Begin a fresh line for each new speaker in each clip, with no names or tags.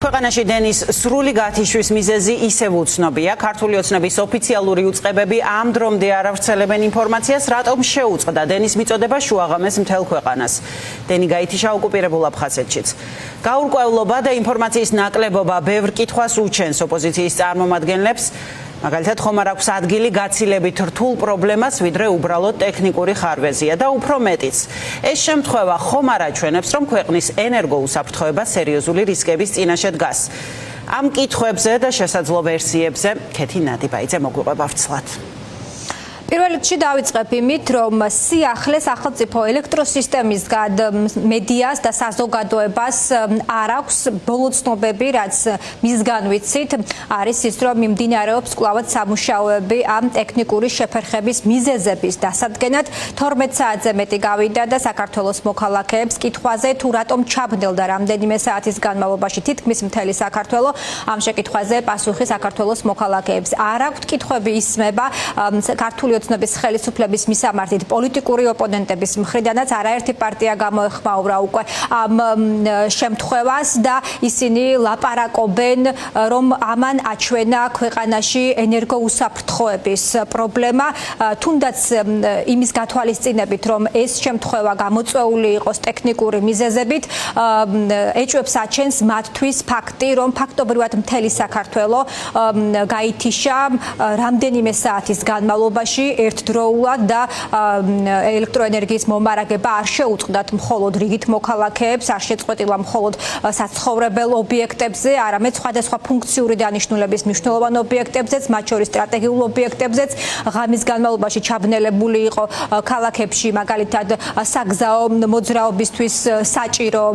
ქვეყანაში დენის სრული გათიშვის მიზეზი ისევ უცნობია. ქართული ოცნების ოფიციალური უწყებები ამ დრომდე არ ავრცელებენ ინფორმაციას, რატომ შეუწყდა დენის მიწოდება შუაღამეს მთელ ქვეყანას. დენი გაითიშა ოკუპირებულ აფხაზეთშიც. გაურკვევლობა და ინფორმაციის ნაკლებობა ბევრ კითხვას უჩენს ოპოზიციის წარმომადგენლებს. მაგალითად, ხომ არ აქვს ადგილი გაცილებით რთულ პრობლემას, ვიდრე უბრალოდ ტექნიკური ხარვეზია და უფრო მეტიც. ეს შემთხვევა ხომ არ აჩვენებს, რომ ქვეყნის ენერგოუსაფრთხოება სერიოზული რისკების წინაშე დგას. ამ კითხვებზე და შესაძლო ვერსიებზე ქეთი ნადიბაიძე მოგვიყვება ვცლად.
პირველ რიგში დავიწყებ იმით, რომ სიახლე სახელმწიფო ელექტროსისტემისგან მედიას და საზოგადოებას არ აქვს ბოლო ცნობები, რაც მისგან ვიცით, არის ის, რომ მიმდინარეობს კვლავად სამუშაოები ამ ტექნიკური შეფერხების მიზეზების დასადგენად. 12 საათზე მეტი გავიდა და საქართველოს მოქალაქეებს კითხვაზე, თუ რატომ ჩაბნელდა რამდენიმე საათის განმავლობაში თითქმის მთელი საქართველო, ამ შეკითხვაზე პასუხი საქართველოს მოქალაქეებს არ აქვთ. კითხვები ისმება ქართული ოცნების ხელისუფლების მისამართით პოლიტიკური ოპონენტების მხრიდანაც არაერთი პარტია გამოეხმაურა უკვე ამ შემთხვევას და ისინი ლაპარაკობენ, რომ ამან აჩვენა ქვეყანაში ენერგოუსაფრთხოების პრობლემა, თუნდაც იმის გათვალისწინებით, რომ ეს შემთხვევა გამოწვეული იყოს ტექნიკური მიზეზებით, ეჭვებს აჩენს მათთვის ფაქტი, რომ ფაქტობრივად მთელი საქართველო გაითიშა რამდენიმე საათის განმავლობაში ერთდროულად და ელექტროენერგიის მომარაგება არ შეუწყდათ მხოლოდ რიგით მოქალაქეებს, არ შეწყვეტილა მხოლოდ საცხოვრებელ ობიექტებზე, არამედ სხვადასხვა ფუნქციური დანიშნულების მნიშვნელოვან ობიექტებზეც, მათ შორის სტრატეგიულ ობიექტებზეც. ღამის განმავლობაში ჩაბნელებული იყო ქალაქებში, მაგალითად საგზაო მოძრაობისთვის საჭირო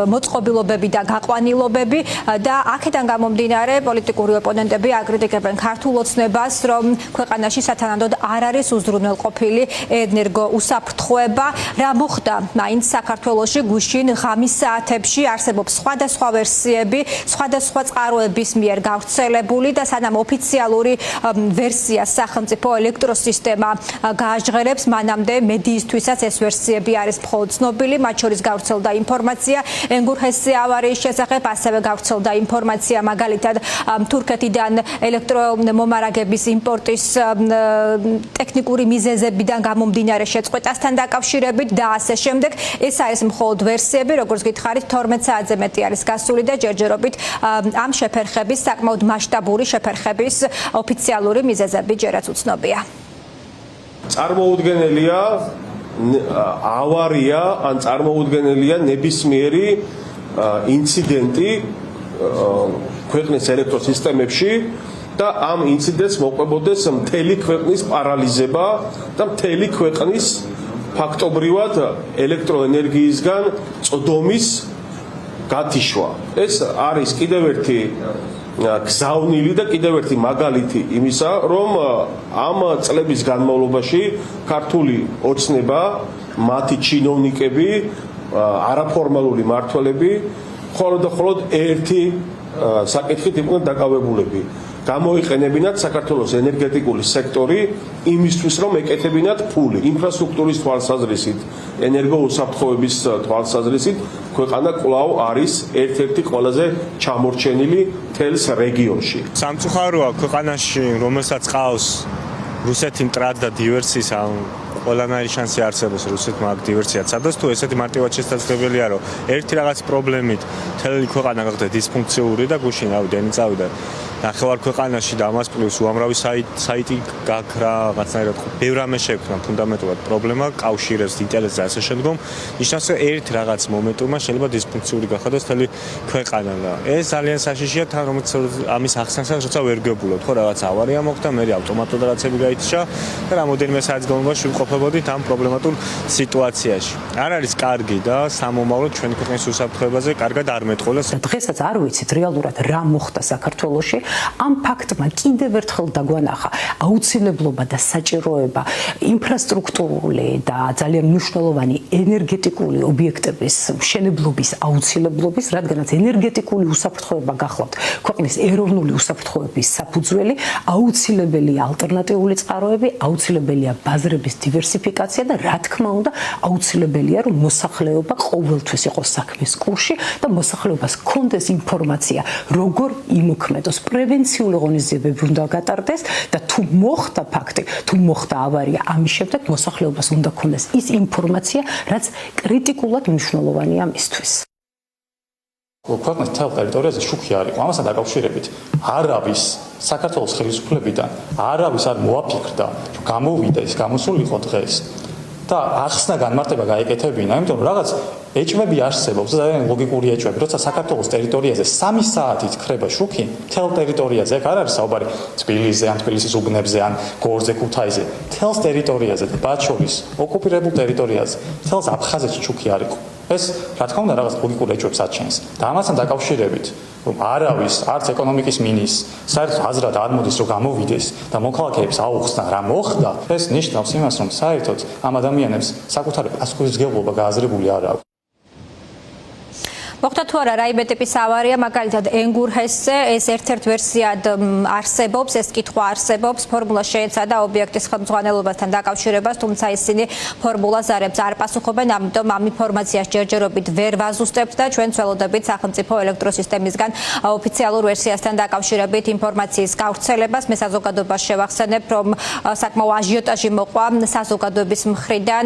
მოწყობილობები და გაყვანილობები და აქედან გამომდინარე პოლიტიკური ოპონენტები აკრიტიკებენ ქართულ ოცნებას, რომ ქვეყანაში სათანადოდ არ არის უზრუნველყოფილი ენერგოუსაფრთხოება. რა მოხდა მაინც საქართველოში გუშინ ღამის საათებში არსებობს სხვადასხვა ვერსიები, სხვადასხვა წყაროების მიერ გავრცელებული და სანამ ოფიციალური ვერსია სახელმწიფო ელექტროსისტემა გააჟღერებს, მანამდე მედიისთვისაც ეს ვერსიები არის მხოლოდ ცნობილი, მათ შორის გავრცელდა ინფორმაცია ენგურჰესზე ავარიის შესახებ, ასევე გავრცელდა ინფორმაცია მაგალითად თურქეთიდან ელექტრომომარაგების იმპორტის ტექნიკური მიზეზებიდან გამომდინარე შეწყვეტასთან დაკავშირებით და ასე შემდეგ. ეს არის მხოლოდ ვერსიები, როგორც გითხარით, 12 საათზე მეტი არის გასული და ჯერჯერობით ამ შეფერხების, საკმაოდ მასშტაბური შეფერხების ოფიციალური მიზეზები ჯერაც უცნობია.
წარმოუდგენელია ავარია ან წარმოუდგენელია ნებისმიერი ინციდენტი ქვეყნის ელექტროსისტემებში და ამ ინციდენტს მოყვებოდეს მთელი ქვეყნის პარალიზება და მთელი ქვეყნის ფაქტობრივად ელექტროენერგიისგან წვდომის გათიშვა. ეს არის კიდევ ერთი გზავნილი და კიდევ ერთი მაგალითი იმისა, რომ ამ წლების განმავლობაში ქართული ოცნება, მათი ჩინოვნიკები, არაფორმალური მმართველები მხოლოდ და მხოლოდ ერთი საკითხით იყვნენ დაკავებულები. გამოიყენებინათ საქართველოს ენერგეტიკული სექტორი იმისთვის, რომ ეკეთებინათ ფული. ინფრასტრუქტურის თვალსაზრისით, ენერგოუსაფრთხოების თვალსაზრისით, ქვეყანა კვლავ არის ერთ-ერთი ყველაზე ჩამორჩენილი მთელს რეგიონში.
სამწუხაროა ქვეყანაში, რომელსაც ყავს რუსეთი მტრად და დივერსიის ყველანაირი შანსი არსებობს რუსეთმა აქ დივერსიად სადოს, თუ ესეთი მარტივად შესაძლებელია, რომ ერთი რაღაც პრობლემით მთელი ქვეყანა გახდა დისფუნქციური და გუშინ დენი წავიდა ნახევარ ქვეყანაში და ამას პლუს უამრავი საიტი გაქრა, რაღაცნაირად ბევრ რამე შექმნა ფუნდამენტურად პრობლემა, კავშირებს ინტერესს და ასე შემდგომ. ნიშნავს, რომ ერთ რაღაც მომენტუმა შეიძლება დისფუნქციური გახადოს მთელი ქვეყანა და ეს ძალიან საშიშია, თან რომელიც ამის ახსნასაც როცა ვერ გებულობ, ხო რაღაც ავარია მოხდა, მე ავტომატურად რაღაცები გაითიშა და რამოდენიმე საათის განმავლობაში ვიმყოფებოდით ამ პრობლემატურ სიტუაციაში. არ არის კარგი და სამომავლოდ ჩვენი ქვეყნის უსაფრთხოებაზე კარგად არ მეტყოლეს.
დღესაც არ ვიცით რეალურად რა მოხდა საქართველოში. ამ ფაქტმა კიდევ ერთხელ დაგვანახა აუცილებლობა და საჭიროება ინფრასტრუქტურული და ძალიან მნიშვნელოვანი ენერგეტიკული ობიექტების მშენებლობის აუცილებლობის, რადგანაც ენერგეტიკული უსაფრთხოება გახლავთ ქვეყნის ეროვნული უსაფრთხოების საფუძველი, აუცილებელია ალტერნატიული წყაროები, აუცილებელია ბაზრების დივერსიფიკაცია და რა თქმა უნდა, აუცილებელია რომ მოსახლეობა ყოველთვის იყოს საქმის კურსში და მოსახლეობას ჰქონდეს ინფორმაცია, როგორ იმოქმედოს, პრევენციული ღონისძიებები უნდა გატარდეს და თუ მოხდა ფაქტი, თუ მოხდა ავარია, ამის შემდეგ მოსახლეობას უნდა ჰქონდეს ის ინფორმაცია, რაც კრიტიკულად მნიშვნელოვანია მისთვის.
ქვეყნის მთელ ტერიტორიაზე შუქი არ იყო. ამასთან დაკავშირებით არავის საქართველოს ხელისუფლებიდან არავის არ მოაფიქრდა, რომ გამოვიდა ის გამოსულიყო დღეს და ახსნა განმარტება გაეკეთებინა, იმიტომ რომ რაღაც ეჭვები არსებობს, ძალიან ლოგიკური ეჭვები, როცა საქართველოს ტერიტორიაზე 3 საათით ხრება შუქი, მთელ ტერიტორიაზე, აქ არ არის საუბარი თბილისზე, ან თბილისის უბნებზე, ან გორზე, ქუთაისზე, მთელ ტერიტორიაზე და მათ შორის ოკუპირებულ ტერიტორიაზე, მთელ აფხაზეთში შუქი არ იყო. ეს რა თქმა უნდა რაღაც ლოგიკურ ეჭვებს აჩენს და ამასთან დაკავშირებით რომ არავის არც ეკონომიკის მინისტრს საერთოდ აზრად არ მოდის რომ გამოვიდეს და მოქალაქეებს აუხსნა რა მოხდა, ეს ნიშნავს იმას რომ საერთოდ ამ ადამიანებს საკუთარი პასუხისმგებლობა გააზრებული არ აქვს.
მოხდა თუ არა რაიმე ტიპის ავარია, მაგალითად ენგურჰესზე, ეს ერთ-ერთ ვერსიად არსებობს, ეს კითხვა არსებობს, ფორმულა შეეცადა ობიექტის ხელმძღვანელობასთან დაკავშირებას, თუმცა ისინი ფორმულას არ პასუხობენ, ამიტომ ამ ინფორმაციას ჯერჯერობით ვერ ვაზუსტებთ და ჩვენ ვცელოდებით სახელმწიფო ელექტროსისტემისგან ოფიციალურ ვერსიასთან დაკავშირებით ინფორმაციის გავრცელებას. მე საზოგადოებას შევახსენებ, რომ საკმაო აჟიოტაჟი მოყვა საზოგადოების მხრიდან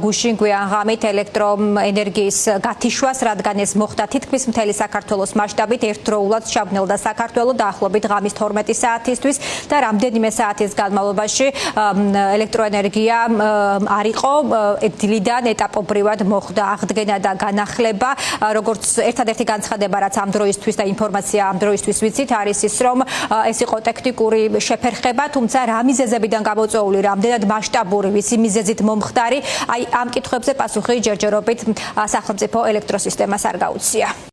გუშინ გვიანღამით ელექტროენერგიის გათიშვას, რადგან ეს მოხდა თითქმის მთელი საქართველოს მასშტაბით ერთდროულად ჩაბნელდა საქართველო დაახლოებით ღამის 12 საათისთვის და რამდენიმე საათის განმავლობაში ელექტროენერგია არ იყო, დილიდან ეტაპობრივად მოხდა აღდგენა და განახლება. როგორც ერთადერთი განცხადება, რაც ამ დროისთვის და ინფორმაცია ამ დროისთვის ვიცით, არის ის, რომ ეს იყო ტექტიკური შეფერხება, თუმცა რა მიზეზებიდან გამოწვეული, რამდენად მასშტაბური, ვიცი მიზეზით მომხდარი, აი ამ კითხვებზე პასუხი ჯერჯერობით სახელმწიფო ელექტროსისტემას არ გაუწია.